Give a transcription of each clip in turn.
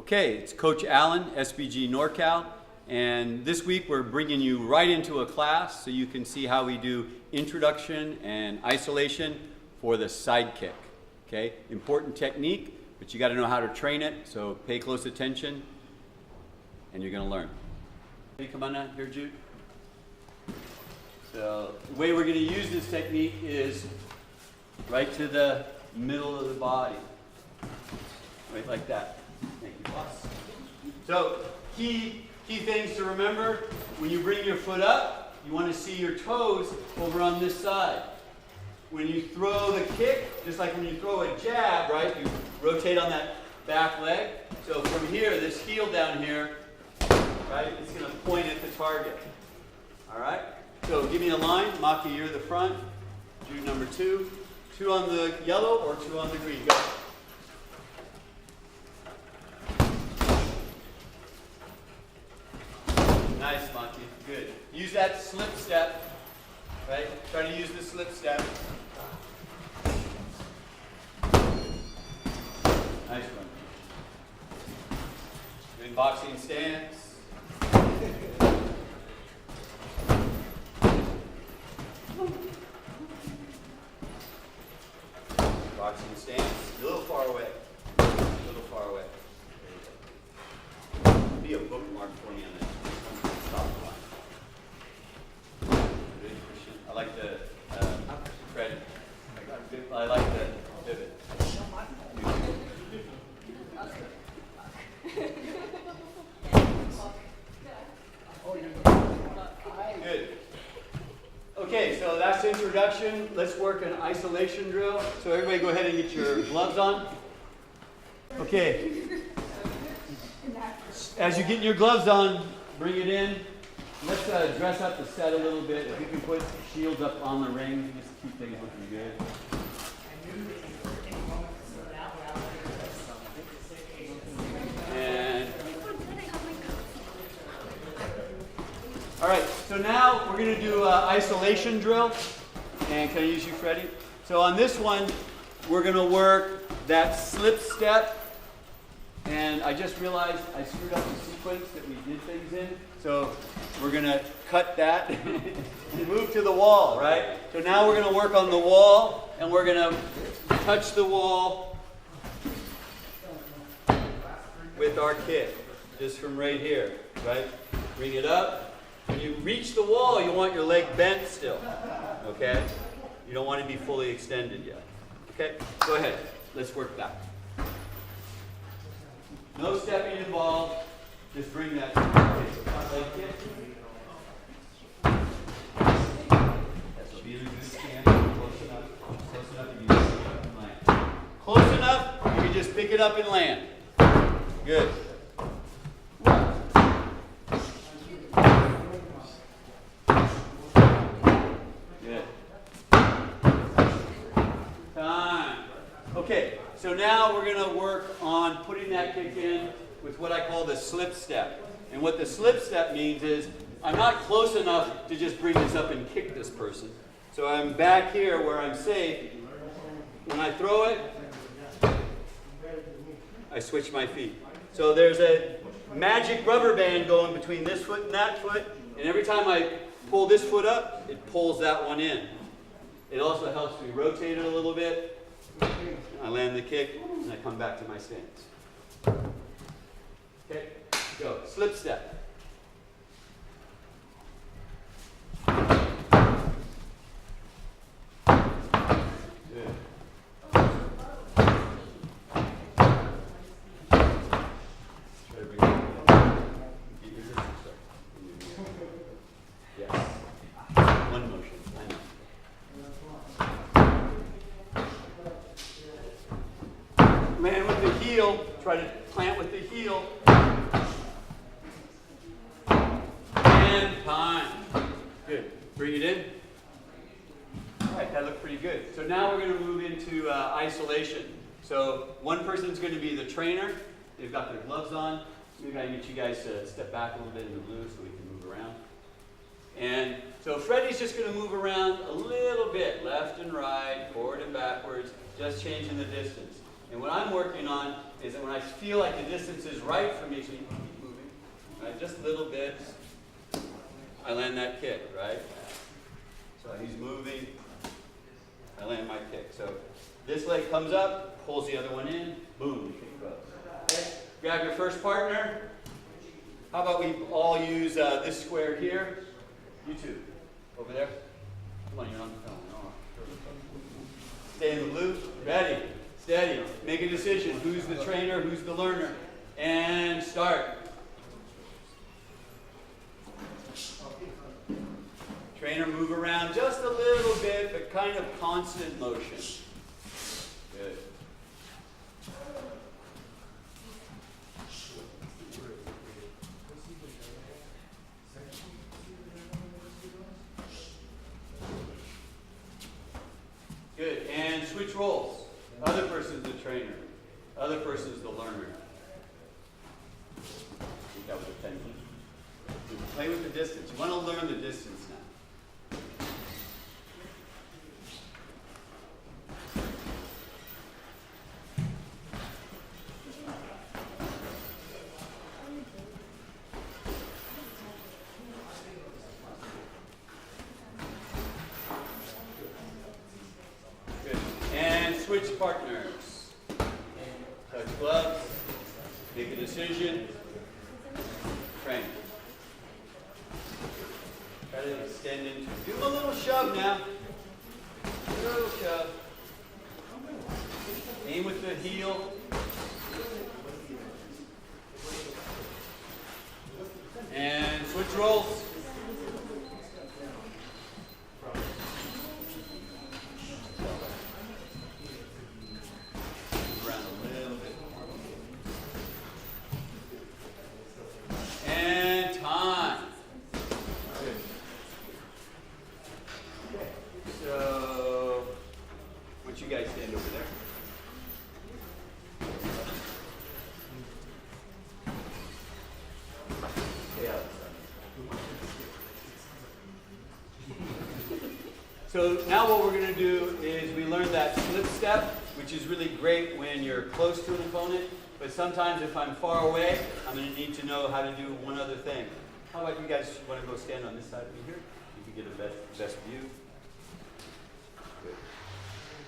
Okay, it's Coach Allen, SBG Norcal, and this week we're bringing you right into a class so you can see how we do introduction and isolation for the side kick. Okay, important technique, but you got to know how to train it, so pay close attention and you're going to learn. Hey, come on out here, Jude. So the way we're going to use this technique is right to the middle of the body, right like that. Thank you, boss. So key things to remember: when you bring your foot up, you want to see your toes over on this side. When you throw the kick, just like when you throw a jab, right, you rotate on that back leg. So from here, this heel down here, right, it's going to point at the target. All right? So give me a line. Maki, you're the front. Jude, number 2. 2 on the yellow or 2 on the green. Go. Nice, Maki. Good. Use that slip step. Right? Try to use the slip step. Nice one. Good boxing stance. Boxing stance. A little far away. A little far away. Be a bookmark for me on that. Stop line. Good, Christian. I like the Fred. I like the pivot. Good. Okay, so that's introduction. Let's work an isolation drill. So everybody go ahead and get your gloves on. Okay. As you get your gloves on, bring it in. Let's dress up the set a little bit. If you can put shields up on the ring, just keep things looking good. And all right, so now we're going to do an isolation drill. And can I use you, Freddie? So on this one, we're going to work that slip step. And I just realized I screwed up the sequence that we did things in. So we're going to cut that and move to the wall, right? So now we're going to work on the wall, and we're going to touch the wall with our kick, just from right here, right? Bring it up. When you reach the wall, you want your leg bent still, okay? You don't want to be fully extended yet. Okay, go ahead. Let's work back. No stepping involved. Just bring that leg kick. That's be in a good stand. Close enough. Close enough to be pick it up and land. Close enough, you can just pick it up and land. Good. Good. Time. Okay. So now we're going to work on putting that kick in with what I call the slip step. And what the slip step means is I'm not close enough to just bring this up and kick this person. So I'm back here where I'm safe. When I throw it, I switch my feet. So there's a magic rubber band going between this foot and that foot. And every time I pull this foot up, it pulls that one in. It also helps me rotate it a little bit. I land the kick, and I come back to my stance. Okay, go. Slip step. Good. Try to bring it up. Get your distance up. Yes. One motion. I know. Land with the heel. Try to plant with the heel. And time. Good. Bring it in. All right, that looked pretty good. So now we're going to move into isolation. So one person's going to be the trainer. They've got their gloves on. Maybe I can get you guys to step back a little bit in the blue so we can move around. And so Freddie's just going to move around a little bit, left and right, forward and backwards, just changing the distance. And what I'm working on is that when I feel like the distance is right for me, so you can keep moving, right? Just little bits, I land that kick, right? So he's moving, I land my kick. So this leg comes up, pulls the other one in, boom, the kick goes. Okay? Grab your first partner. How about we all use this square here? You two, over there. Come on, you're on the phone. Stay in the blue. Ready, steady. Make a decision. Who's the trainer? Who's the learner? And start. Trainer, move around just a little bit, but kind of constant motion. Good. Good. And switch roles. Other person's the trainer. Other person's the learner. I think that was a pendulum. Play with the distance. You want to learn the distance now. Switch partners. Touch gloves. Make a decision. Train. Try to extend into. Do a little shove now. A little shove. Aim with the heel. And switch roles. You guys stand over there. Yeah. So now what we're going to do is we learned that slip step, which is really great when you're close to an opponent, but sometimes if I'm far away, I'm going to need to know how to do one other thing. How about you guys want to go stand on this side of me here? You can get a best view. Good.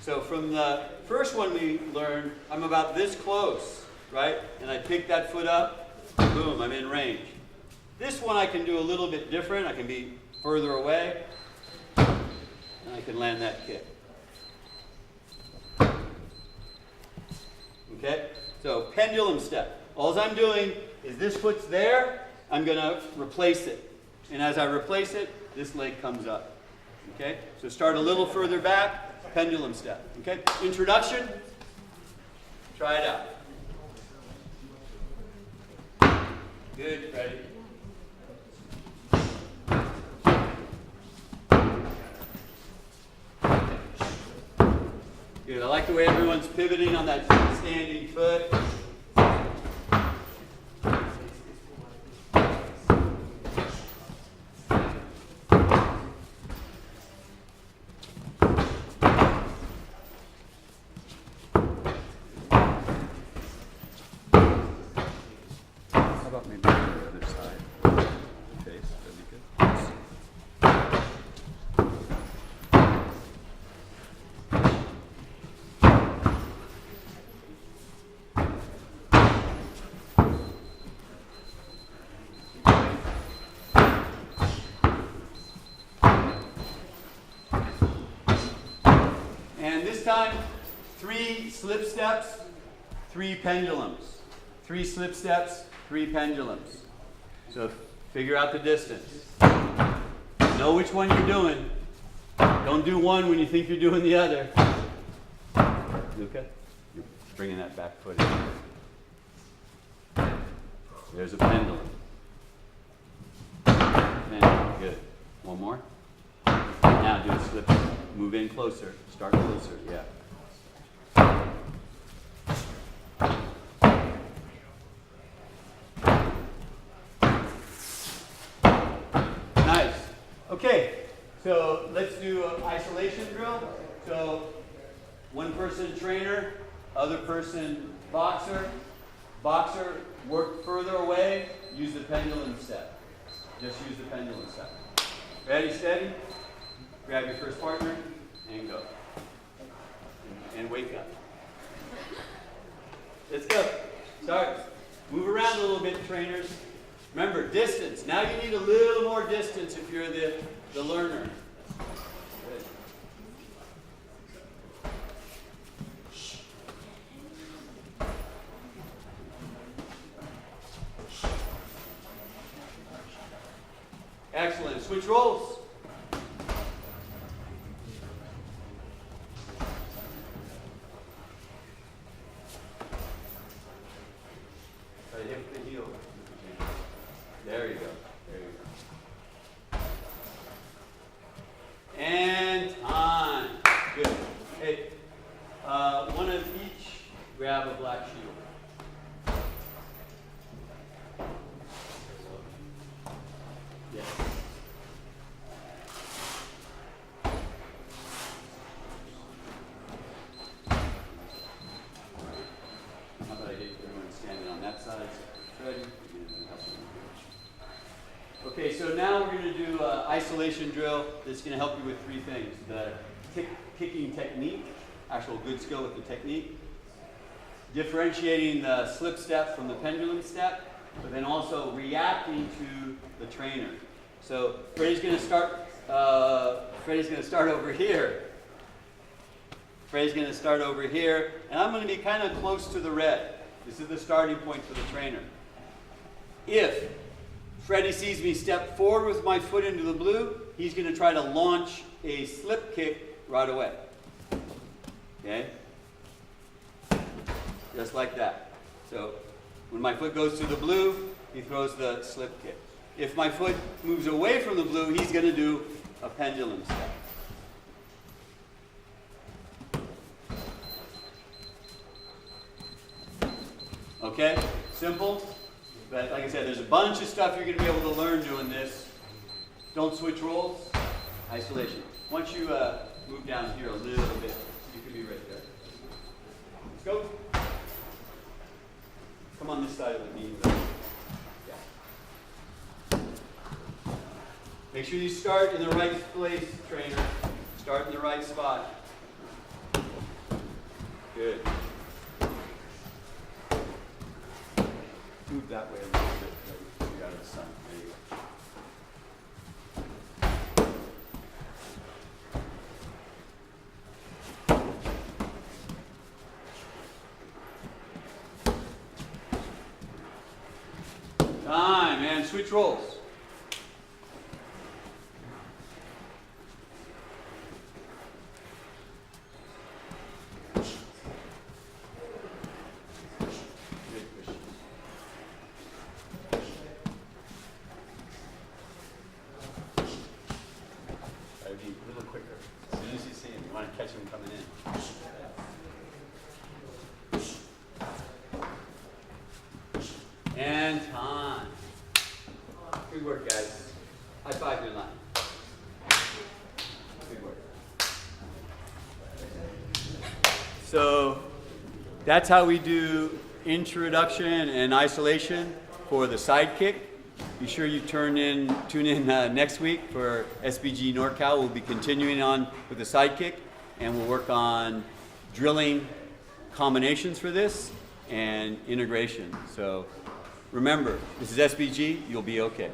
So from the first one we learned, I'm about this close, right? And I pick that foot up, boom, I'm in range. This one I can do a little bit different. I can be further away, and I can land that kick. Okay? So pendulum step. All I'm doing is this foot's there, I'm going to replace it. And as I replace it, this leg comes up. Okay? So start a little further back. Pendulum step. Okay? Introduction. Try it out. Good. Ready? Good. I like the way everyone's pivoting on that standing foot. Maybe on the other side. Face, that'd be good. And this time, 3 slip steps, 3 pendulums. 3 slip steps, 3 pendulums. So figure out the distance. Know which one you're doing. Don't do one when you think you're doing the other. Okay? You're bringing that back foot in. There's a pendulum. Pendulum. Good. One more. Now do a slip. Move in closer. Start closer. Yeah. Okay, so let's do an isolation drill. So one person trainer, other person boxer, Boxer, work further away, use the pendulum step. Just use the pendulum step. Ready, steady. Grab your first partner and go. And wake up. Let's go. Start. Move around a little bit, trainers. Remember, distance. Now you need a little more distance if you're the learner. Good. Excellent. Switch roles. Try to hit with the heel. There you go. There you go. And time. Good. Hey, one of each grab a black shield. Yes. How about I get everyone standing on that side? So ready? Okay, so now we're going to do an isolation drill that's going to help you with three things. The kicking technique, actual good skill with the technique, differentiating the slip step from the pendulum step, but then also reacting to the trainer. So Freddie's going to start over here. Freddie's going to start over here, and I'm going to be kind of close to the red. This is the starting point for the trainer. If Freddie sees me step forward with my foot into the blue, he's going to try to launch a slip kick right away. Okay? Just like that. So when my foot goes to the blue, he throws the slip kick. If my foot moves away from the blue, he's going to do a pendulum step. Okay? Simple. But like I said, there's a bunch of stuff you're going to be able to learn doing this. Don't switch roles. Isolation. Once you move down here a little bit, you can be right there. Let's go. Come on this side of the knee. Yeah. Make sure you start in the right place, trainer. Start in the right spot. Good. Move that way a little bit. You're out of the sun. There you go. Time, man. Switch roles. Catch him coming in. And time. Good work, guys. High five your line. Good work. So that's how we do introduction and isolation for the side kick. Be sure you tune in next week for SBG Norcal. We'll be continuing on with the side kick. And we'll work on drilling combinations for this and integration. So remember, this is SBG, you'll be okay.